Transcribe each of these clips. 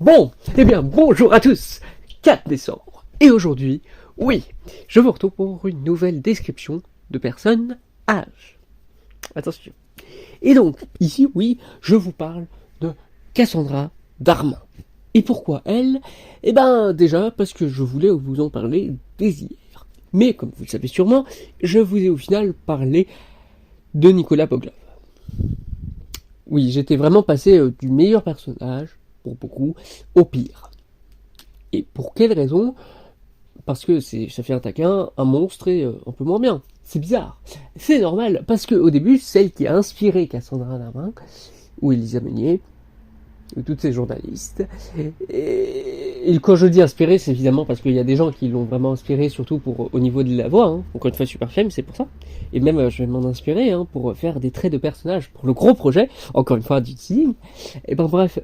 Bon, eh bien, bonjour à tous, 4 décembre. Et aujourd'hui, oui, je vous retrouve pour une nouvelle description de personnes âge. Attention. Et donc, ici, oui, je vous parle de Cassandra Darmain. Et pourquoi elle? Eh ben, déjà, parce que je voulais vous en parler dès hier. Mais, comme vous le savez sûrement, je vous ai au final parlé de Nicolas Boglov. Oui, j'étais vraiment passé du meilleur personnage, pour beaucoup, au pire. Et pour quelle raison? Parce que ça fait un taquin, un monstre et un peu moins bien. C'est bizarre. C'est normal, parce que au début, celle qui a inspiré Cassandra Darmain, ou Elisa Meunier, ou toutes ces journalistes, et quand je dis inspiré, c'est évidemment parce qu'il y a des gens qui l'ont vraiment inspiré, surtout pour au niveau de la voix, hein. Encore une fois, Super Flame, c'est pour ça. Et même, je vais m'en inspirer, hein, pour faire des traits de personnages pour le gros projet, encore une fois, du teasing. Et ben bref,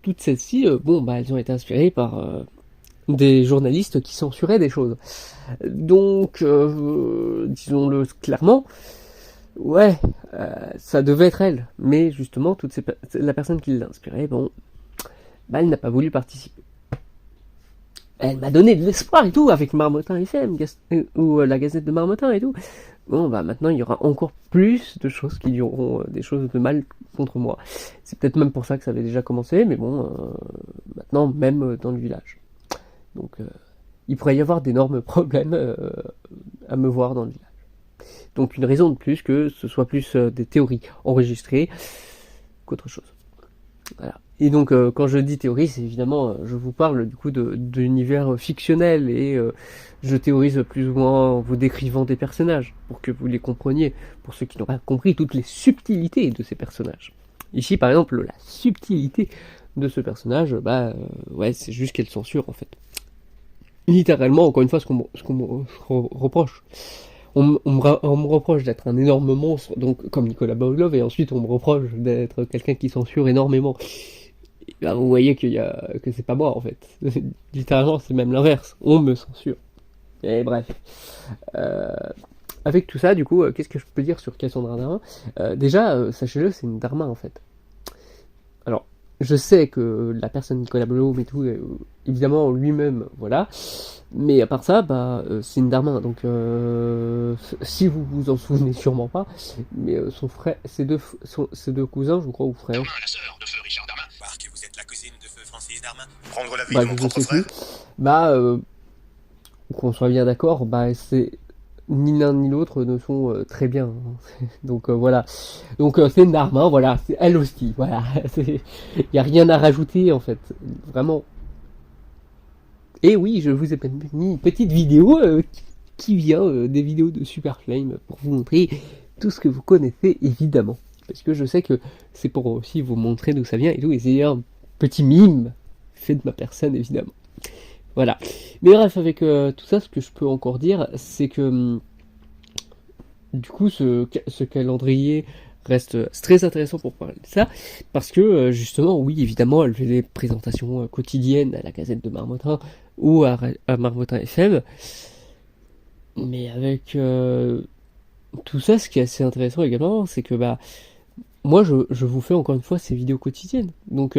toutes celles-ci, elles ont été inspirées par des journalistes qui censuraient des choses. Donc, disons-le clairement, ouais, ça devait être elle. Mais justement, la personne qui l'a inspirée, elle n'a pas voulu participer. Elle m'a donné de l'espoir et tout, avec Marmottin FM, ou la Gazette de Marmottin et tout. Maintenant, il y aura encore plus de choses qui diront des choses de mal contre moi. C'est peut-être même pour ça que ça avait déjà commencé, mais maintenant, même dans le village. Donc, il pourrait y avoir d'énormes problèmes à me voir dans le village. Donc, une raison de plus que ce soit plus des théories enregistrées qu'autre chose. Voilà. Et donc, quand je dis théorie, c'est évidemment, je vous parle du coup de l'univers fictionnel et je théorise plus ou moins en vous décrivant des personnages pour que vous les compreniez, pour ceux qui n'ont pas compris toutes les subtilités de ces personnages. Ici, par exemple, la subtilité de ce personnage, c'est juste qu'elle censure en fait. Littéralement, encore une fois, ce qu'on me reproche. On me reproche d'être un énorme monstre, donc comme Nicolas Boglov, et ensuite on me reproche d'être quelqu'un qui censure énormément. Et vous voyez que c'est pas moi en fait. Littéralement, c'est même l'inverse. On me censure. Et bref. Avec tout ça, du coup, qu'est-ce que je peux dire sur Cassandra Darmain? Déjà, sachez-le, c'est une Darmain en fait. Alors, je sais que la personne Nicolas Boglov et tout, évidemment lui-même, voilà. Mais à part ça, c'est une Darmain. Donc, si vous vous en souvenez sûrement pas, mais son frère, ses deux cousins, je crois, ou frères. Darmain, la sœur de feu Richard Darmain. Voir que vous êtes la cousine de feu Francis Darmain. Prendre la vie de mon propre frère. Qu'on soit bien d'accord, c'est ni l'un ni l'autre ne sont très bien. Donc voilà. Donc c'est une Darmain, voilà, c'est elle aussi, voilà. Il y a rien à rajouter en fait, vraiment. Et oui, je vous ai mis une petite vidéo qui vient des vidéos de Super Flame pour vous montrer tout ce que vous connaissez évidemment. Parce que je sais que c'est pour aussi vous montrer d'où ça vient et tout. Et c'est un petit mime fait de ma personne évidemment. Voilà. Mais bref, avec tout ça, ce que je peux encore dire, c'est que du coup, ce calendrier reste très intéressant pour parler de ça, parce que justement, oui, évidemment, elle fait des présentations quotidiennes à la Gazette de Marmottin ou à Marmottin FM, mais avec tout ça, ce qui est assez intéressant également, c'est que moi, je vous fais encore une fois ces vidéos quotidiennes, donc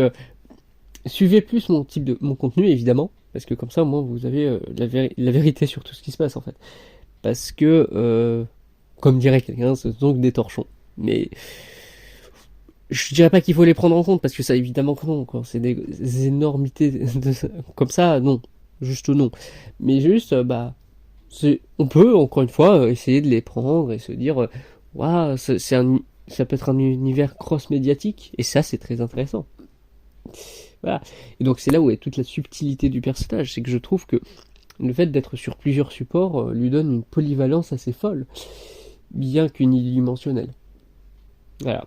suivez plus mon contenu évidemment, parce que comme ça, au moins, vous avez la vérité sur tout ce qui se passe en fait, parce que comme dirait quelqu'un, ce sont donc des torchons. Mais je dirais pas qu'il faut les prendre en compte parce que ça évidemment que non, quoi. C'est des énormités comme ça, non, juste non. Mais juste, on peut encore une fois essayer de les prendre et se dire, waouh, ça peut être un univers cross-médiatique et ça c'est très intéressant. Voilà. Et donc c'est là où est toute la subtilité du personnage, c'est que je trouve que le fait d'être sur plusieurs supports lui donne une polyvalence assez folle, bien qu'unidimensionnelle. Voilà,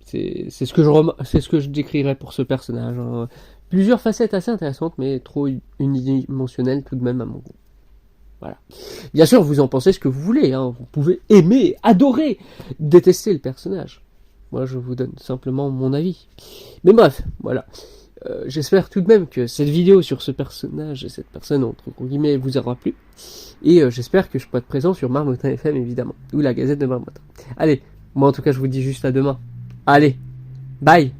c'est ce que je décrirais pour ce personnage. Hein. Plusieurs facettes assez intéressantes, mais trop unidimensionnelles tout de même à mon goût. Voilà. Bien sûr, vous en pensez ce que vous voulez. Hein. Vous pouvez aimer, adorer, détester le personnage. Moi, je vous donne simplement mon avis. Mais bref, voilà. J'espère tout de même que cette vidéo sur ce personnage et cette personne, entre guillemets, vous aura plu. Et j'espère que je pourrai être présent sur Marmottin FM, évidemment. Ou la Gazette de Marmottin. Allez. Moi, en tout cas, je vous dis juste à demain. Allez, bye!